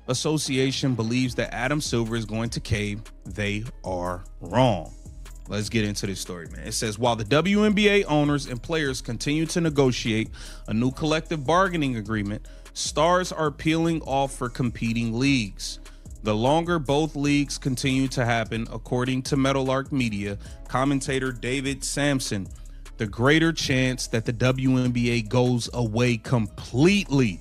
Association believes that Adam Silver is going to cave. They are wrong. Let's get into this story, man. It says, while the WNBA owners and players continue to negotiate a new collective bargaining agreement, stars are peeling off for competing leagues. The longer both leagues continue to happen, according to Meadowlark Media commentator David Sampson, the greater chance that the WNBA goes away completely.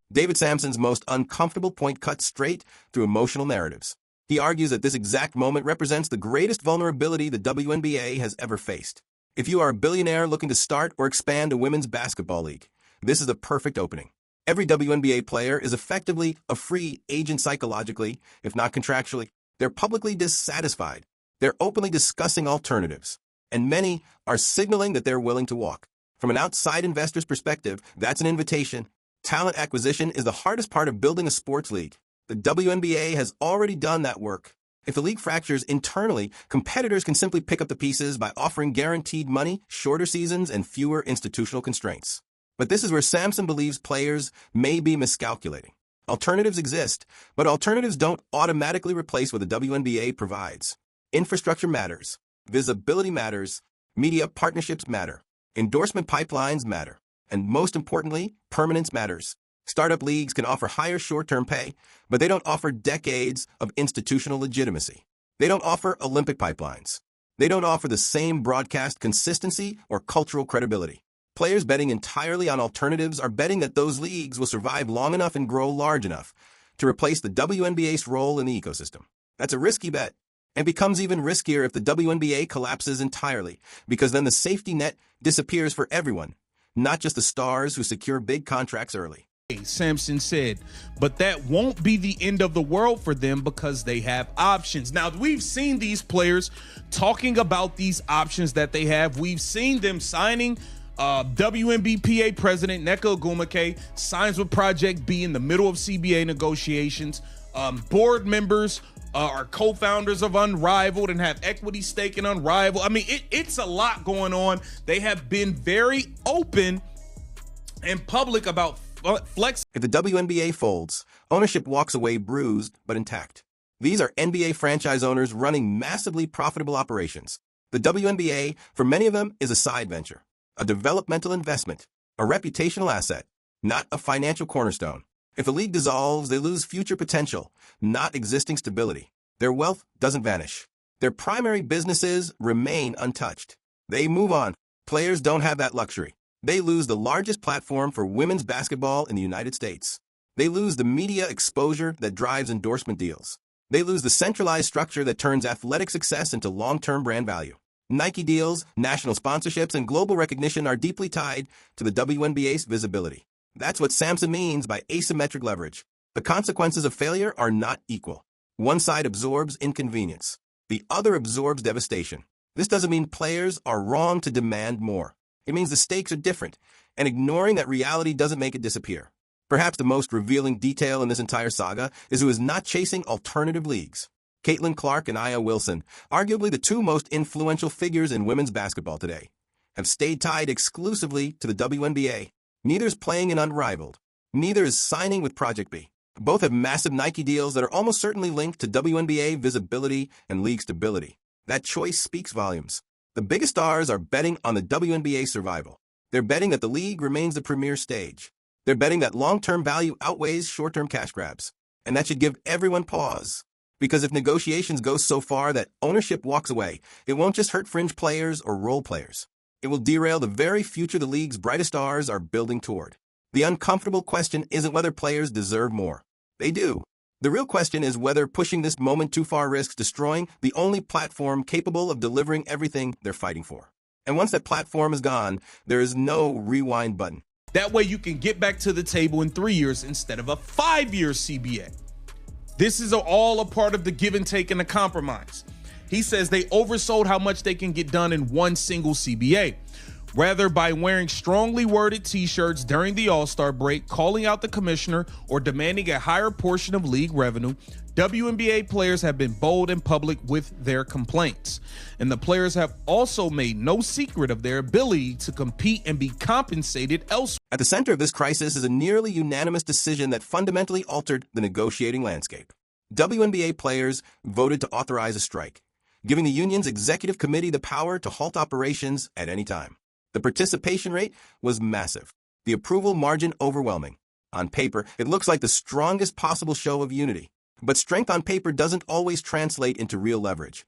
David Sampson's most uncomfortable point cuts straight through emotional narratives. He argues that this exact moment represents the greatest vulnerability the WNBA has ever faced. If you are a billionaire looking to start or expand a women's basketball league, this is the perfect opening. Every WNBA player is effectively a free agent psychologically, if not contractually. They're publicly dissatisfied. They're openly discussing alternatives. And many are signaling that they're willing to walk. From an outside investor's perspective, that's an invitation. Talent acquisition is the hardest part of building a sports league. The WNBA has already done that work. If the league fractures internally, competitors can simply pick up the pieces by offering guaranteed money, shorter seasons, and fewer institutional constraints. But this is where Sampson believes players may be miscalculating. Alternatives exist, but alternatives don't automatically replace what the WNBA provides. Infrastructure matters. Visibility matters. Media partnerships matter. Endorsement pipelines matter. And most importantly, permanence matters. Startup leagues can offer higher short-term pay, but they don't offer decades of institutional legitimacy. They don't offer Olympic pipelines. They don't offer the same broadcast consistency or cultural credibility. Players betting entirely on alternatives are betting that those leagues will survive long enough and grow large enough to replace the WNBA's role in the ecosystem. That's a risky bet, and becomes even riskier if the WNBA collapses entirely, because then the safety net disappears for everyone, not just the stars who secure big contracts early. Sampson said, but that won't be the end of the world for them because they have options. Now, we've seen these players talking about these options that they have. We've seen them signing. WNBPA president Nneka Ogwumike signs with Project B in the middle of CBA negotiations. Board members are co-founders of Unrivaled and have equity stake in Unrivaled. I mean, it's a lot going on. They have been very open and public about flex. If the WNBA folds, ownership walks away bruised but intact. These are NBA franchise owners running massively profitable operations. The WNBA, for many of them, is a side venture, a developmental investment, a reputational asset, not a financial cornerstone. If the league dissolves, they lose future potential, not existing stability. Their wealth doesn't vanish. Their primary businesses remain untouched. They move on. Players don't have that luxury. They lose the largest platform for women's basketball in the United States. They lose the media exposure that drives endorsement deals. They lose the centralized structure that turns athletic success into long-term brand value. Nike deals, national sponsorships, and global recognition are deeply tied to the WNBA's visibility. That's what Sampson means by asymmetric leverage. The consequences of failure are not equal. One side absorbs inconvenience. The other absorbs devastation. This doesn't mean players are wrong to demand more. It means the stakes are different, and ignoring that reality doesn't make it disappear. Perhaps the most revealing detail in this entire saga is who is not chasing alternative leagues. Caitlin Clark and Aya Wilson, arguably the two most influential figures in women's basketball today, have stayed tied exclusively to the WNBA. Neither is playing in Unrivaled. Neither is signing with Project B. Both have massive Nike deals that are almost certainly linked to WNBA visibility and league stability. That choice speaks volumes. The biggest stars are betting on the WNBA survival. They're betting that the league remains the premier stage. They're betting that long-term value outweighs short-term cash grabs. And that should give everyone pause. Because if negotiations go so far that ownership walks away, it won't just hurt fringe players or role players. It will derail the very future the league's brightest stars are building toward. The uncomfortable question isn't whether players deserve more. They do. The real question is whether pushing this moment too far risks destroying the only platform capable of delivering everything they're fighting for. And once that platform is gone, there is no rewind button. That way you can get back to the table in 3 years instead of a 5-year CBA. This is all a part of the give and take and the compromise. He says they oversold how much they can get done in one single CBA. Whether by wearing strongly worded t-shirts during the All-Star break, calling out the commissioner, or demanding a higher portion of league revenue, WNBA players have been bold and public with their complaints. And the players have also made no secret of their ability to compete and be compensated elsewhere. At the center of this crisis is a nearly unanimous decision that fundamentally altered the negotiating landscape. WNBA players voted to authorize a strike, giving the union's executive committee the power to halt operations at any time. The participation rate was massive, the approval margin overwhelming. On paper, it looks like the strongest possible show of unity. But strength on paper doesn't always translate into real leverage,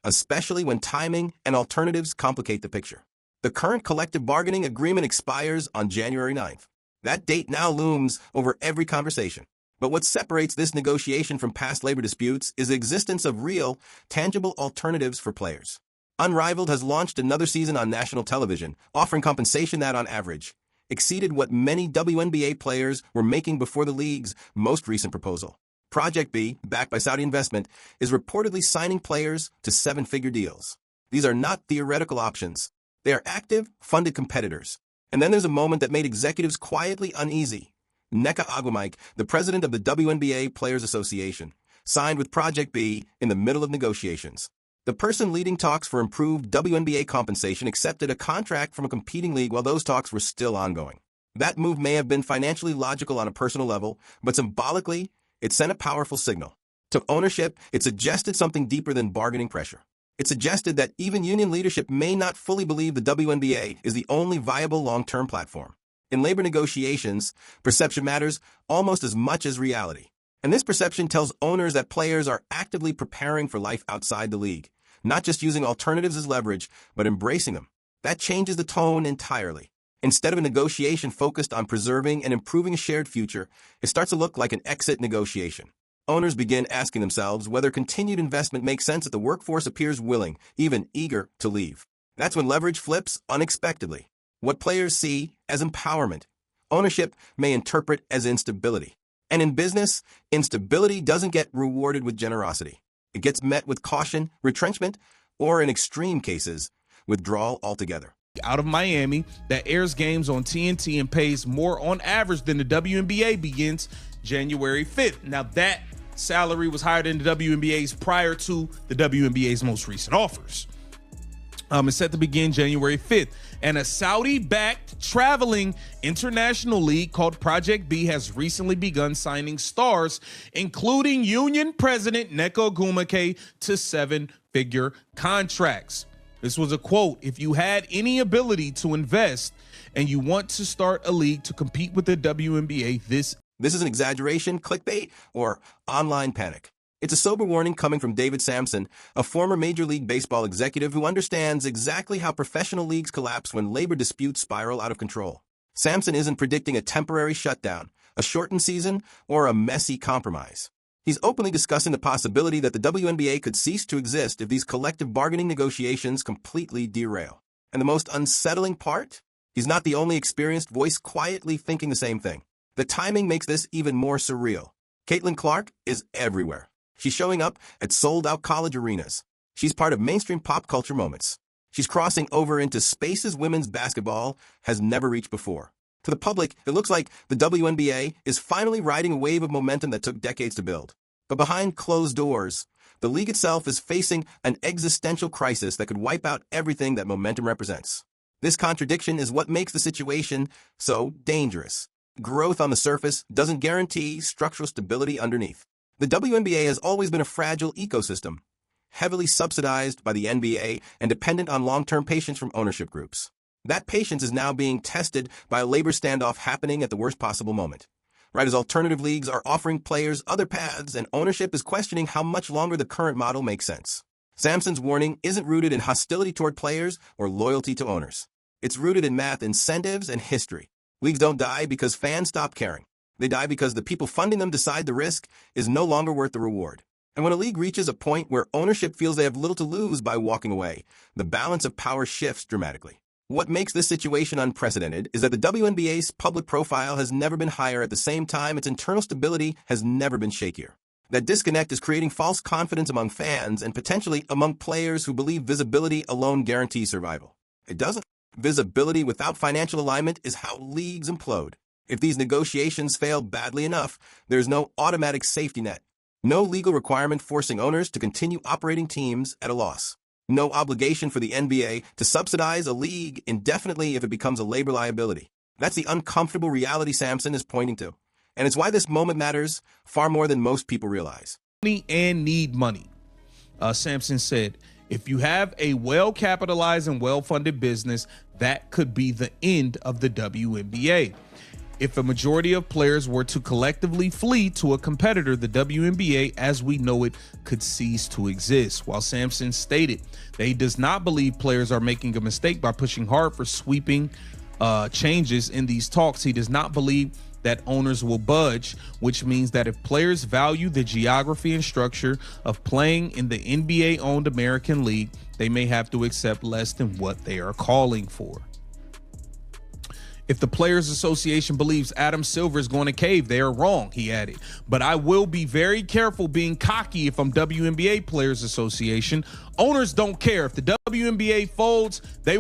especially when timing and alternatives complicate the picture. The current collective bargaining agreement expires on January 9th. That date now looms over every conversation. But what separates this negotiation from past labor disputes is the existence of real, tangible alternatives for players. Unrivaled has launched another season on national television, offering compensation that, on average, exceeded what many WNBA players were making before the league's most recent proposal. Project B, backed by Saudi investment, is reportedly signing players to seven-figure deals. These are not theoretical options. They are active, funded competitors. And then there's a moment that made executives quietly uneasy. Nneka Agwamike, the president of the WNBA Players Association, signed with Project B in the middle of negotiations. The person leading talks for improved WNBA compensation accepted a contract from a competing league while those talks were still ongoing. That move may have been financially logical on a personal level, but symbolically, it sent a powerful signal. To ownership, it suggested something deeper than bargaining pressure. It suggested that even union leadership may not fully believe the WNBA is the only viable long-term platform. In labor negotiations, perception matters almost as much as reality. And this perception tells owners that players are actively preparing for life outside the league, not just using alternatives as leverage, but embracing them. That changes the tone entirely. Instead of a negotiation focused on preserving and improving a shared future, it starts to look like an exit negotiation. Owners begin asking themselves whether continued investment makes sense if the workforce appears willing, even eager, to leave. That's when leverage flips unexpectedly. What players see as empowerment, ownership may interpret as instability. And in business, instability doesn't get rewarded with generosity. It gets met with caution, retrenchment, or in extreme cases, withdrawal altogether. Out of Miami that airs games on TNT and pays more on average than the WNBA begins January 5th. Now that salary was higher than the WNBA's prior to the WNBA's most recent offers. It's set to begin January 5th. And a Saudi-backed traveling international league called Project B has recently begun signing stars, including union president Nneka Agwamike, to seven-figure contracts. This was a quote: "If you had any ability to invest and you want to start a league to compete with the WNBA, this is an exaggeration, clickbait, or online panic." It's a sober warning coming from David Sampson, a former Major League Baseball executive who understands exactly how professional leagues collapse when labor disputes spiral out of control. Sampson isn't predicting a temporary shutdown, a shortened season, or a messy compromise. He's openly discussing the possibility that the WNBA could cease to exist if these collective bargaining negotiations completely derail. And the most unsettling part? He's not the only experienced voice quietly thinking the same thing. The timing makes this even more surreal. Caitlin Clark is everywhere. She's showing up at sold-out college arenas. She's part of mainstream pop culture moments. She's crossing over into spaces women's basketball has never reached before. To the public, it looks like the WNBA is finally riding a wave of momentum that took decades to build. But behind closed doors, the league itself is facing an existential crisis that could wipe out everything that momentum represents. This contradiction is what makes the situation so dangerous. Growth on the surface doesn't guarantee structural stability underneath. The WNBA has always been a fragile ecosystem, heavily subsidized by the NBA and dependent on long-term patience from ownership groups. That patience is now being tested by a labor standoff happening at the worst possible moment. Right as alternative leagues are offering players other paths and ownership is questioning how much longer the current model makes sense. Sampson's warning isn't rooted in hostility toward players or loyalty to owners. It's rooted in math, incentives, and history. Leagues don't die because fans stop caring. They die because the people funding them decide the risk is no longer worth the reward. And when a league reaches a point where ownership feels they have little to lose by walking away, the balance of power shifts dramatically. What makes this situation unprecedented is that the WNBA's public profile has never been higher. At the same time, its internal stability has never been shakier. That disconnect is creating false confidence among fans and potentially among players who believe visibility alone guarantees survival. It doesn't. Visibility without financial alignment is how leagues implode. If these negotiations fail badly enough, there's no automatic safety net. No legal requirement forcing owners to continue operating teams at a loss. No obligation for the NBA to subsidize a league indefinitely if it becomes a labor liability. That's the uncomfortable reality Sampson is pointing to. And it's why this moment matters far more than most people realize. Money and need money. Sampson said, if you have a well-capitalized and well-funded business, that could be the end of the WNBA. If a majority of players were to collectively flee to a competitor, the WNBA as we know it could cease to exist. While Sampson stated that he does not believe players are making a mistake by pushing hard for sweeping changes in these talks, he does not believe that owners will budge, which means that if players value the geography and structure of playing in the NBA-owned American League, they may have to accept less than what they are calling for. If the Players Association believes Adam Silver is going to cave, they are wrong, he added. But I will be very careful being cocky if I'm WNBA Players Association. Owners don't care. If the WNBA folds, they